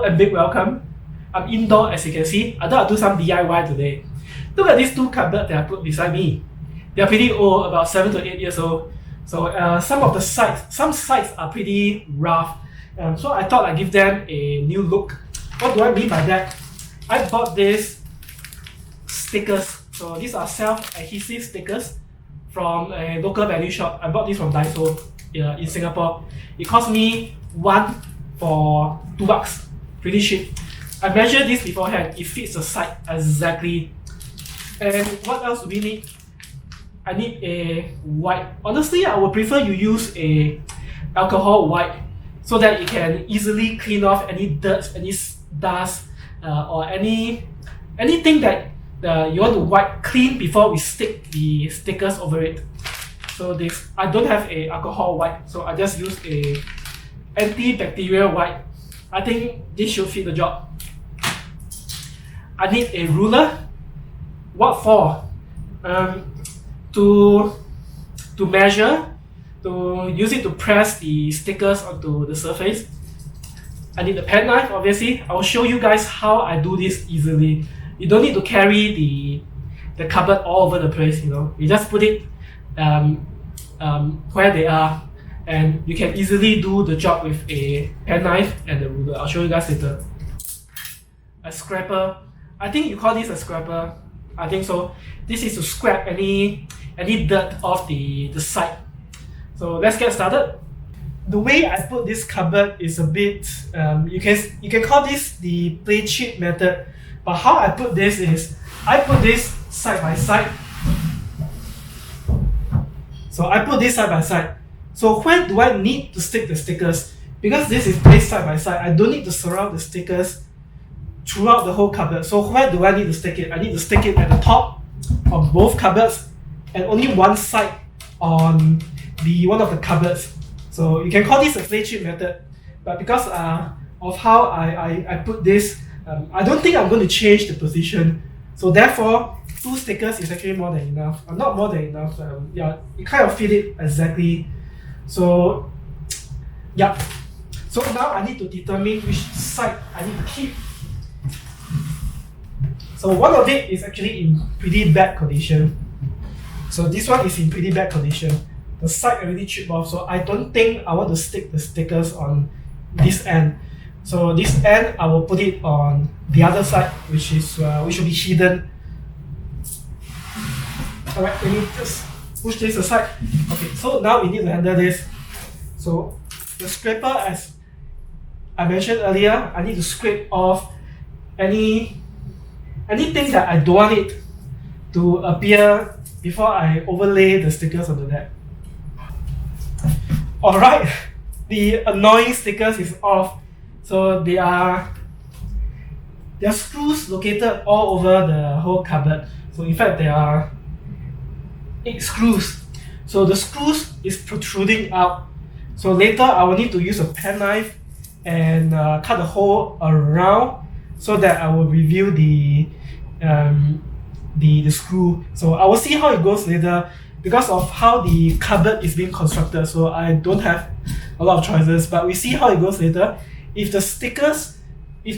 and big welcome. I'm indoor, as you can see. I thought I'd do some DIY today. Look at these two cupboards that I put beside me. They're pretty old, about 7 to 8 years old. So some sides are pretty rough. So I thought I'd give them a new look. What do I mean by that? I bought these stickers. So these are self-adhesive stickers from a local value shop. I bought these from Daiso in Singapore. It cost me one for $2. Pretty cheap. I measured this beforehand. It fits the side exactly. And what else do we need? I need a wipe. Honestly, I would prefer you use a alcohol wipe so that it can easily clean off any dirt, any dust, or anything that you want to wipe clean before we stick the stickers over it. So I don't have a alcohol wipe, so I just use a antibacterial wipe. I think this should fit the job. I need a ruler. What for? To measure, to use it to press the stickers onto the surface. I need a pen knife, obviously. I'll show you guys how I do this easily. You don't need to carry the cupboard all over the place, You just put it where they are, and you can easily do the job with a pen knife and a ruler. I'll show you guys later. A scraper. I think you call this a scraper. I think so. This is to scrap any dirt off the side. So let's get started. The way I put this cupboard is a bit, you can call this the play cheat method. But how I put this is, I put this side by side. So I put this side by side. So where do I need to stick the stickers? Because this is placed side by side, I don't need to surround the stickers throughout the whole cupboard. So where do I need to stick it? I need to stick it at the top of both cupboards and only one side on one of the cupboards. So you can call this a play cheat method. But because of how I put this, I don't think I'm going to change the position. So therefore, 2 stickers is actually more than enough. Not more than enough. Yeah, you kind of fit it exactly. So yeah. So now I need to determine which side I need to keep. So one of it is actually in pretty bad condition. So this one is in pretty bad condition. The side already chipped off, so I don't think I want to stick the stickers on this end. So this end, I will put it on the other side, which will be hidden. Alright, let me just push this aside. Okay, so now we need to handle this. So the scraper, as I mentioned earlier, I need to scrape off anything that I don't want it to appear before I overlay the stickers onto that. Alright, the annoying stickers is off. So there are screws located all over the whole cupboard. So in fact there are 8 screws. So the screws is protruding out. So later I will need to use a pen knife and cut a hole around so that I will reveal the screw. So I will see how it goes later because of how the cupboard is being constructed. So I don't have a lot of choices, but we see how it goes later. If the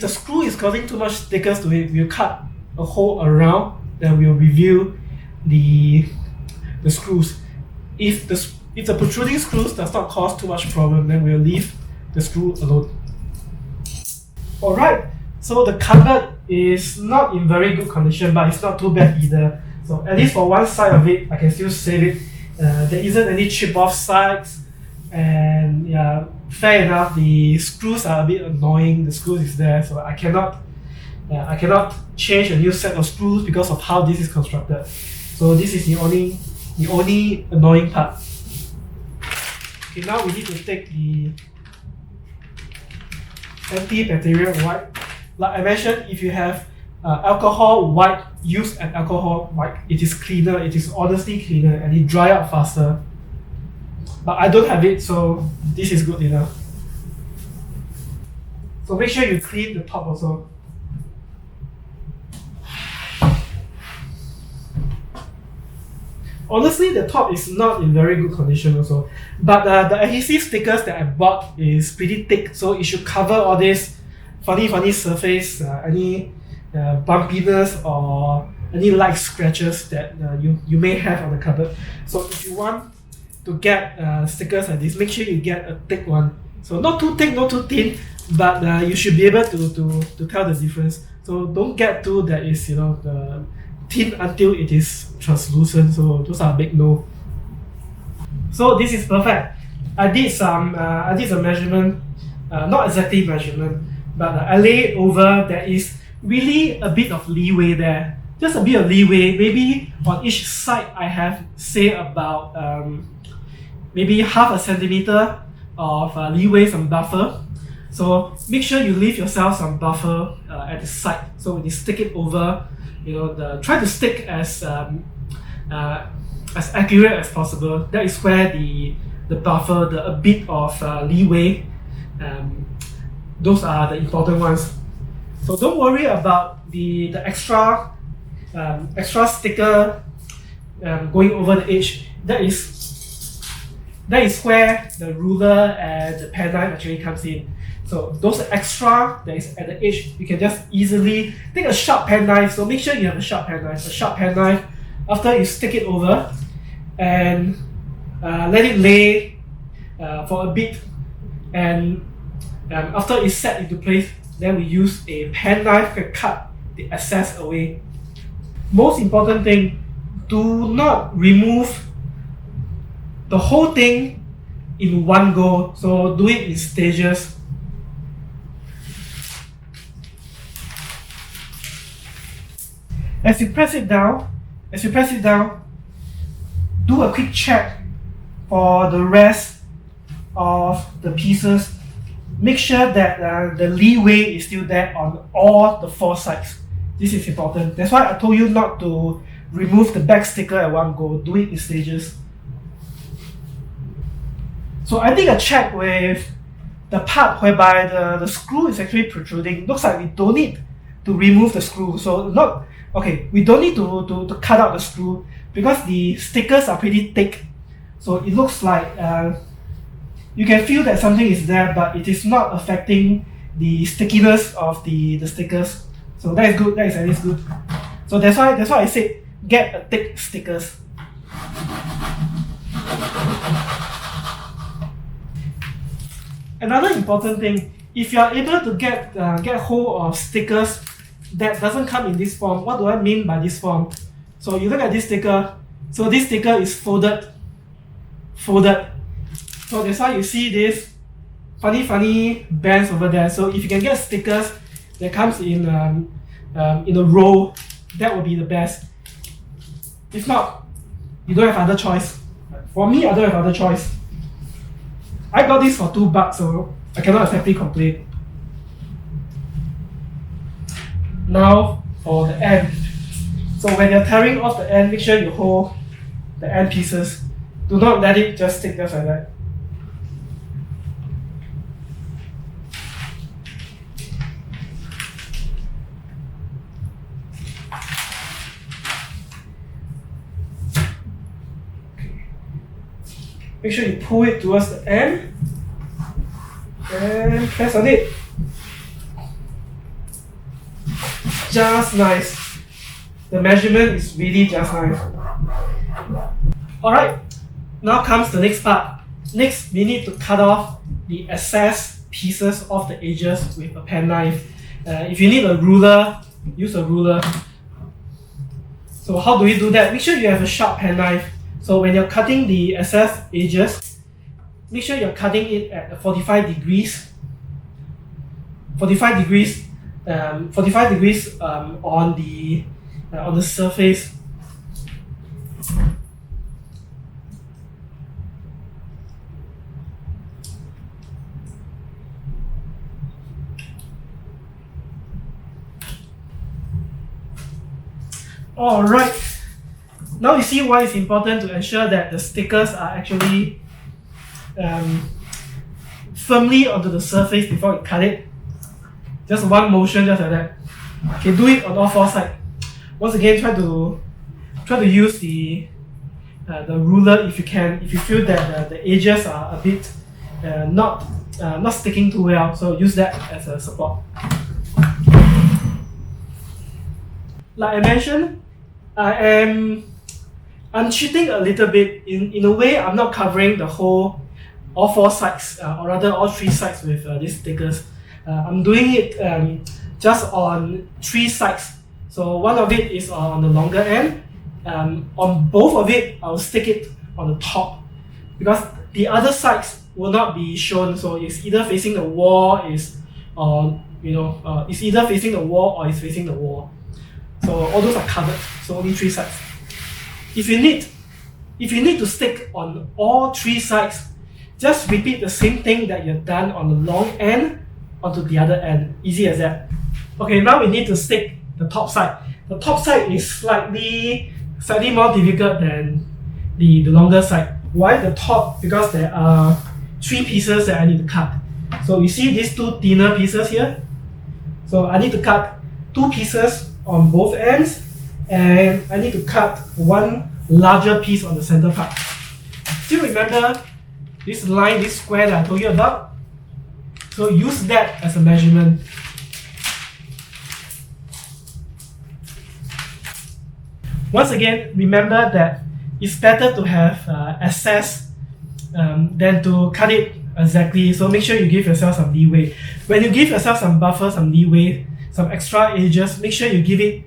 screw is causing too much stickers to it, we'll cut a hole around, then we'll reveal the screws. If the protruding screws does not cause too much problem, then we'll leave the screw alone. Alright, so the cupboard is not in very good condition, but it's not too bad either. So at least for one side of it, I can still save it. There isn't any chip off sides, and yeah, fair enough, the screws are a bit annoying. The screws is there, so I cannot change a new set of screws because of how this is constructed. So this is the only annoying part. Okay, now we need to take the antibacterial wipe. Like I mentioned, if you have alcohol wipe, use an alcohol wipe. It is cleaner, it is honestly cleaner, and it dry out faster. But I don't have it, so this is good enough. So make sure you clean the top also. Honestly, the top is not in very good condition also. But the adhesive stickers that I bought is pretty thick, so it should cover all this funny surface, any bumpiness or any light scratches that you may have on the cupboard. So if you want to get stickers like this, make sure you get a thick one. So not too thick, not too thin, but you should be able to tell the difference. So don't get too that is the thin until it is translucent. So those are a big no. So this is perfect. I did some measurement, not exactly measurement, but I lay over. There is really a bit of leeway there. Just a bit of leeway. Maybe on each side I have say about maybe half a centimeter of leeway, some buffer. So make sure you leave yourself some buffer at the side. So when you stick it over, try to stick as accurate as possible. That is where the buffer, a bit of leeway, those are the important ones. So don't worry about the extra sticker going over the edge. That is where the ruler and the penknife actually comes in. So those extra that is at the edge, you can just easily take a sharp penknife. So make sure you have a sharp penknife. A sharp penknife. After you stick it over and let it lay for a bit, and after it's set into place, then we use a penknife to cut the excess away. Most important thing, do not remove the whole thing in one go. So do it in stages. As you press it down, do a quick check for the rest of the pieces. Make sure that the leeway is still there on all the 4 sides. This is important. That's why I told you not to remove the back sticker at one go. Do it in stages. So I did a check with the part whereby the screw is actually protruding. Looks like we don't need to remove the screw. So we don't need to cut out the screw because the stickers are pretty thick. So it looks like you can feel that something is there, but it is not affecting the stickiness of the stickers. So that is good. That is at least good. So that's why I said get a thick stickers. Another important thing, if you are able to get hold of stickers that doesn't come in this form. What do I mean by this form? So you look at this sticker. So this sticker is folded. So that's why you see this funny bands over there. So if you can get stickers that comes in a row, that would be the best. If not, you don't have other choice. For me, I don't have other choice. I got this for $2, so I cannot exactly complain. Now for the end. So when you're tearing off the end, make sure you hold the end pieces. Do not let it just stick just like that. Make sure you pull it towards the end and press on it. Just nice. The measurement is really just nice. Alright, now comes the next part. Next, we need to cut off the excess pieces of the edges with a penknife. If you need a ruler, use a ruler. So how do we do that? Make sure you have a sharp penknife. So when you're cutting the excess edges, make sure you're cutting it at 45 degrees. 45 degrees on the surface. All right. Now you see why it's important to ensure that the stickers are actually firmly onto the surface before you cut it. Just one motion, just like that. Okay, do it on all 4 sides. Once again, try to use the ruler if you can. If you feel that the edges are a bit not not sticking too well, so use that as a support. Like I mentioned, I'm cheating a little bit. In a way, I'm not covering the whole, all four sides, or rather all three sides with these stickers. I'm doing it just on three sides. So one of it is on the longer end. On both of it, I'll stick it on the top because the other sides will not be shown. So it's either facing the wall, it's either facing the wall or it's facing the wall. So all those are covered. So only three sides. If you need to stick on all three sides, just repeat the same thing that you've done on the long end onto the other end. Easy as that. Okay, now we need to stick the top side. The top side is slightly more difficult than the longer side. Why the top? Because there are three pieces that I need to cut. So you see these two thinner pieces here? So I need to cut two pieces on both ends, and I need to cut one larger piece on the center part. Still remember this line, this square that I told you about? So use that as a measurement. Once again, remember that it's better to have excess than to cut it exactly. So make sure you give yourself some leeway. When you give yourself some buffer, some leeway, some extra edges, make sure you give it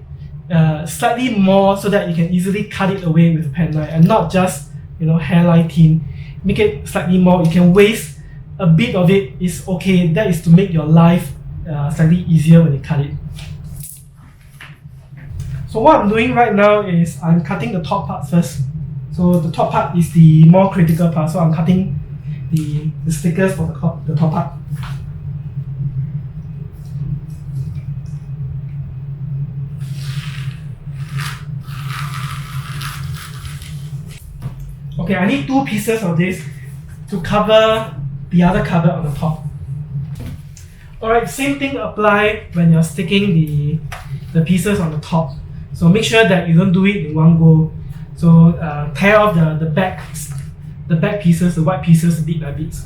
slightly more so that you can easily cut it away with a pen knife and not just hairline thin. Make it slightly more. You can waste a bit of it. It's okay. That is to make your life slightly easier when you cut it. So what I'm doing right now is I'm cutting the top part first. So the top part is the more critical part. So I'm cutting the stickers for the top part. Okay, I need two pieces of this to cover the other cupboard on the top. Alright, same thing apply when you're sticking the pieces on the top. So make sure that you don't do it in one go. So tear off the back pieces, the white pieces bit by bit.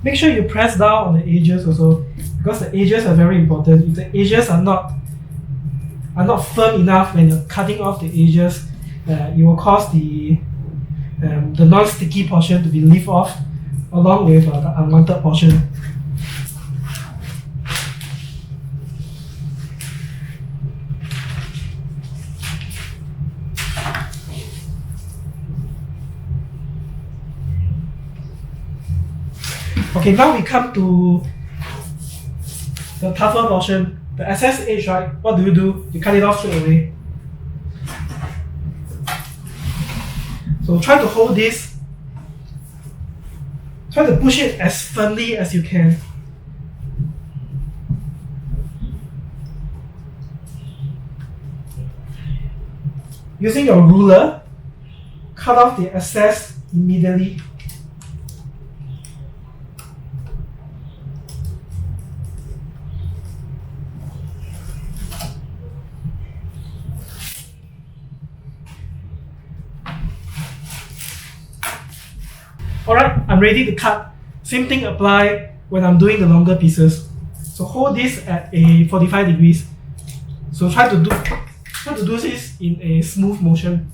Make sure you press down on the edges also, because the edges are very important. If the edges are not firm enough when you're cutting off the edges, it will cause the non-sticky portion to be lifted off along with the unwanted portion. Okay, now we come to the tougher portion, the excess edge, right? What do? You cut it off straight away. So try to hold this. Try to push it as firmly as you can. Using your ruler, cut off the excess immediately. Alright, I'm ready to cut. Same thing apply when I'm doing the longer pieces. So hold this at a 45 degrees. So try to do this in a smooth motion.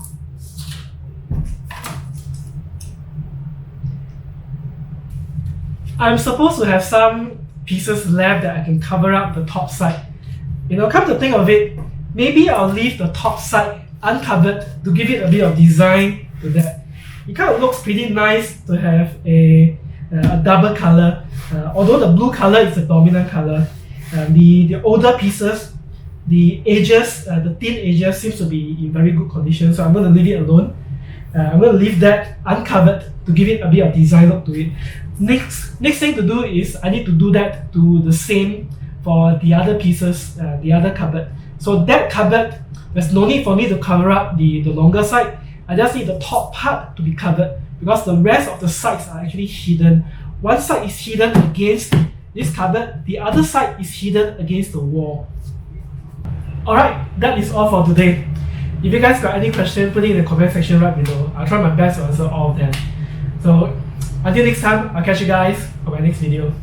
I'm supposed to have some pieces left that I can cover up the top side. Come to think of it, maybe I'll leave the top side uncovered to give it a bit of design to that. It kind of looks pretty nice to have a double color. Although the blue color is the dominant color, the older pieces, the edges, the thin edges seems to be in very good condition. So I'm going to leave it alone. I'm going to leave that uncovered to give it a bit of design look to it. Next thing to do is I need to do that to the same for the other pieces, the other cupboard. So that cupboard, there's no need for me to cover up the longer side. I just need the top part to be covered because the rest of the sides are actually hidden. One side is hidden against this cupboard, the other side is hidden against the wall. Alright, that is all for today. If you guys got any questions, put it in the comment section right below. I'll try my best to answer all of them. So Until next time, I'll catch you guys on my next video.